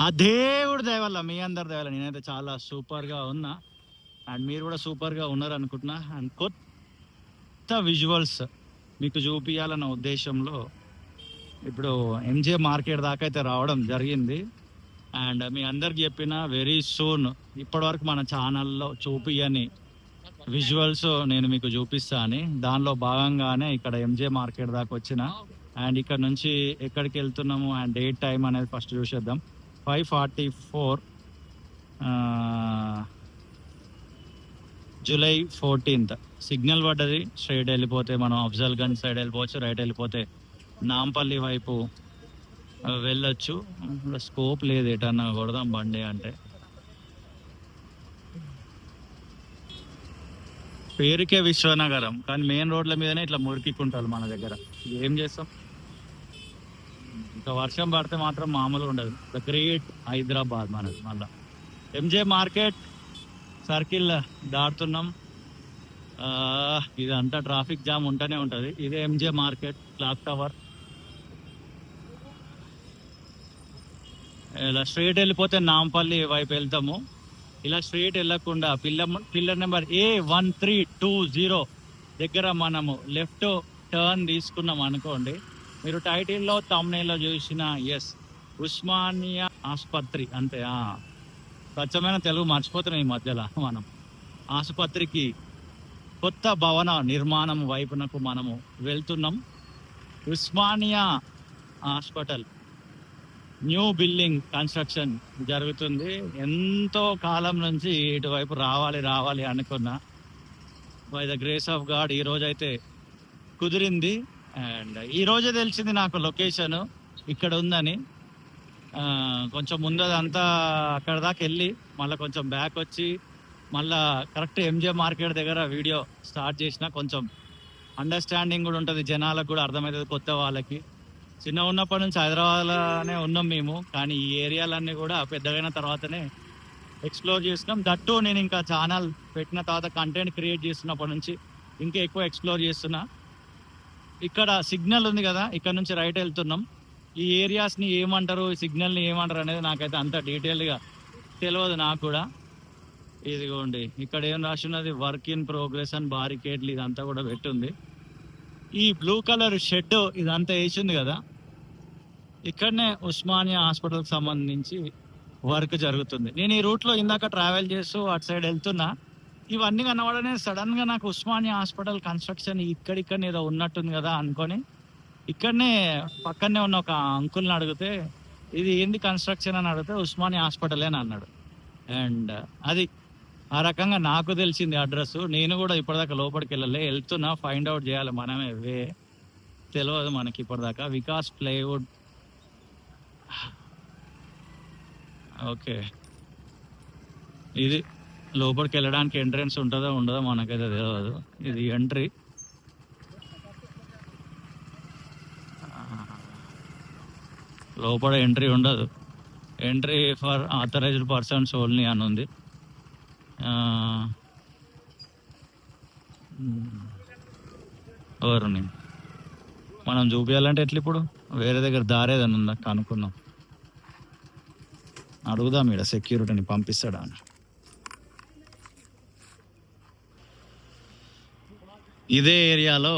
ఆ దేవుడి దయ వల్ల, మీ అందరి దయ వల్ల నేనైతే చాలా సూపర్గా ఉన్నా. అండ్ మీరు కూడా సూపర్గా ఉన్నారు అనుకుంటున్నా. అండ్ కొత్త విజువల్స్ మీకు చూపించాలన్న ఉద్దేశంలో ఇప్పుడు ఎంజే మార్కెట్ దాకా అయితే రావడం జరిగింది. అండ్ మీ అందరికి చెప్పిన వెరీ సూన్ ఇప్పటివరకు మన ఛానల్లో చూపియని విజువల్స్ నేను మీకు చూపిస్తా అని, దానిలో భాగంగానే ఇక్కడ ఎంజే మార్కెట్ దాకా వచ్చిన. అండ్ ఇక్కడ నుంచి ఎక్కడికి వెళ్తున్నాము అండ్ డేట్ టైం అనేది ఫస్ట్ చూసేద్దాం. 5:44 జూలై 14th. సిగ్నల్ పడ్డది, స్ట్రైట్ వెళ్ళిపోతే మనం అఫ్జల్గంజ్ సైడ్ వెళ్ళిపోవచ్చు, రైట్ వెళ్ళిపోతే నాంపల్లి వైపు వెళ్ళొచ్చు. స్కోప్ లేదు ఎటన్నా కొడదాం బండి అంటే. పేరుకే విశ్వనగరం, కానీ మెయిన్ రోడ్ల మీదనే ఇట్లా మురికికుంటారు మన దగ్గర. ఏం చేస్తాం, ఇంకా వర్షం పడితే మాత్రం మామూలుగా ఉండదు. ద గ్రేట్ హైదరాబాద్ మనది. మళ్ళా ఎంజే మార్కెట్ సర్కిల్ దాటుతున్నాం. ఇదంతా ట్రాఫిక్ జామ్ ఉంటూనే ఉంటుంది. ఇదే ఎంజే మార్కెట్ క్లాక్ టవర్. ఇలా స్ట్రైట్ వెళ్ళిపోతే నాంపల్లి వైపు వెళ్తాము. ఇలా స్ట్రైట్ వెళ్ళకుండా పిల్లర్ నెంబర్ A1320 దగ్గర మనము లెఫ్ట్ టర్న్ తీసుకున్నాం అనుకోండి. మీరు టైటిల్లో తమ్నైల్లో చూసిన ఉస్మానియా ఆసుపత్రి అంతే. స్వచ్ఛమైన తెలుగు మర్చిపోతున్నాం ఈ మధ్యలో. మనం ఆసుపత్రికి కొత్త భవన నిర్మాణం వైపునకు మనము వెళ్తున్నాం. Osmania hospital new building construction జరుగుతుంది. ఎంతో కాలం నుంచి ఇటువైపు రావాలి అనుకున్నా. By the grace of God ఈ రోజైతే కుదిరింది. అండ్ ఈ రోజే తెలిసింది నాకు లొకేషన్ ఇక్కడ ఉందని. కొంచెం ముందదంతా అక్కడ దాకా వెళ్ళి మళ్ళీ కొంచెం బ్యాక్ వచ్చి మళ్ళా కరెక్ట్ ఎంజే మార్కెట్ దగ్గర వీడియో స్టార్ట్ చేసిన. కొంచెం అండర్స్టాండింగ్ కూడా ఉంటుంది, జనాలకు కూడా అర్థమవుతుంది కొత్త వాళ్ళకి. చిన్న ఉన్నప్పటి నుంచి హైదరాబాద్లోనే ఉన్నాం మేము, కానీ ఈ ఏరియాలన్నీ కూడా పెద్దగైన తర్వాతనే ఎక్స్ప్లోర్ చేసినాం. దట్టు నేను ఇంకా ఛానల్ పెట్టిన తర్వాత కంటెంట్ క్రియేట్ చేస్తున్నప్పటి నుంచి ఇంకా ఎక్కువ ఎక్స్ప్లోర్ చేస్తున్నా. ఇక్కడ సిగ్నల్ ఉంది కదా, ఇక్కడ నుంచి రైట్ వెళ్తున్నాం. ఈ ఏరియాస్ని ఏమంటారు, ఈ సిగ్నల్ని ఏమంటారు అనేది నాకైతే అంత డీటెయిల్గా తెలియదు నాకు కూడా. ఇదిగోండి ఇక్కడ ఏం రాసినది, వర్క్ ఇన్ ప్రోగ్రెస్ అని బారికేడ్లు ఇదంతా కూడా పెట్టుంది. ఈ బ్లూ కలర్ షెడ్ ఇదంతా వేసింది కదా, ఇక్కడనే ఉస్మానియా హాస్పిటల్కి సంబంధించి వర్క్ జరుగుతుంది. నేను ఈ రూట్లో ఇందాక ట్రావెల్ చేస్తూ అటు సైడ్ వెళ్తున్నా. ఇవన్నీ కనబడనే సడన్గా నాకు ఉస్మానియా హాస్పిటల్ కన్స్ట్రక్షన్ ఇక్కడిక్కడ ఏదో ఉన్నట్టుంది కదా అనుకొని ఇక్కడనే పక్కనే ఉన్న ఒక అంకుల్ని అడిగితే ఇది ఏంది కన్స్ట్రక్షన్ అని అడిగితే ఉస్మానియా హాస్పిటల్ అని అన్నాడు. అండ్ అది ఆ రకంగా నాకు తెలిసింది అడ్రస్. నేను కూడా ఇప్పటిదాకా లోపలికి వెళ్తున్నా, ఫైండ్ అవుట్ చేయాలి మనమే. తెలియదు మనకి ఇప్పటిదాకా. Vikas plywood, okay. ఇది లోపలికి వెళ్ళడానికి ఎంట్రన్స్ ఉంటుందో ఉండదో మనకైతే తెలియదు. ఇది ఎంట్రీ. లోపల ఎంట్రీ ఉండదు, entry for authorised persons only అని ఉంది. ఎవరు మనం చూపించాలంటే ఎట్లా? ఇప్పుడు వేరే దగ్గర దారేదని ఉందా కనుక్కుందాం, అడుగుదాం. ఇక్కడ సెక్యూరిటీని పంపిస్తాడా అని. ఇదే ఏరియాలో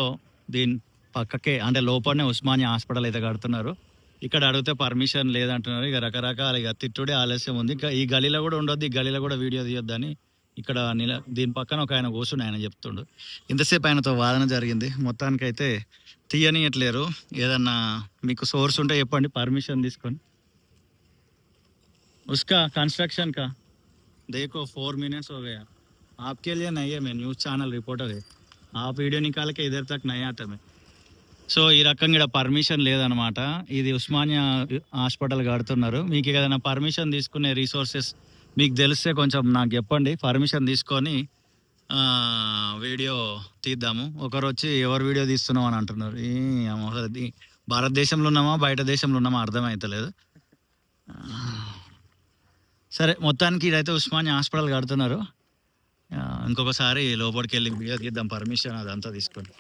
దీని పక్కకే అంటే లోపలనే ఉస్మానియా హాస్పిటల్ అయితే కడుతున్నారు. ఇక్కడ అడిగితే పర్మిషన్ లేదంటున్నారు. ఇక రకరకాల ఇక తిట్టుడే ఆలస్యం ఉంది. ఇంకా ఈ గలీలో కూడా ఉండొద్దు, ఈ గలీలో కూడా వీడియో తీయొద్దని ఇక్కడ దీని పక్కన ఒక ఆయన కూర్చుని ఆయన చెప్తుండు. ఇంతసేపు ఆయనతో వాదన జరిగింది. మొత్తానికైతే తీయనియట్లేరు. ఏదన్నా మీకు సోర్స్ ఉంటే చెప్పండి, పర్మిషన్ తీసుకొని. उसका कंस्ट्रक्शन का देखो 4 मिनट्स हो गया, आपके लिए नहीं है, मैं न्यूज़ चैनल रिपोर्टर है, आप वीडियो निकाल के इधर तक नहीं आता मैं. సో ఈ రకంగా ఇక్కడ పర్మిషన్ లేదనమాట. ఇది ఉస్మానియా హాస్పిటల్ కడుతున్నారు. మీకు ఏదైనా పర్మిషన్ తీసుకునే రీసోర్సెస్ మీకు తెలిస్తే కొంచెం నాకు చెప్పండి, పర్మిషన్ తీసుకొని వీడియో తీద్దాము. ఒకరు వచ్చి ఎవరు వీడియో తీస్తున్నాం అని అంటున్నారు. భారతదేశంలో ఉన్నామా బయట దేశంలో ఉన్నామా అర్థమవుతలేదు. సరే, మొత్తానికి ఇదైతే ఉస్మానియా హాస్పిటల్ కడుతున్నారు. ఇంకొకసారి లోపలికి వెళ్ళి వీడియో తీద్దాం, పర్మిషన్ అదంతా తీసుకొని.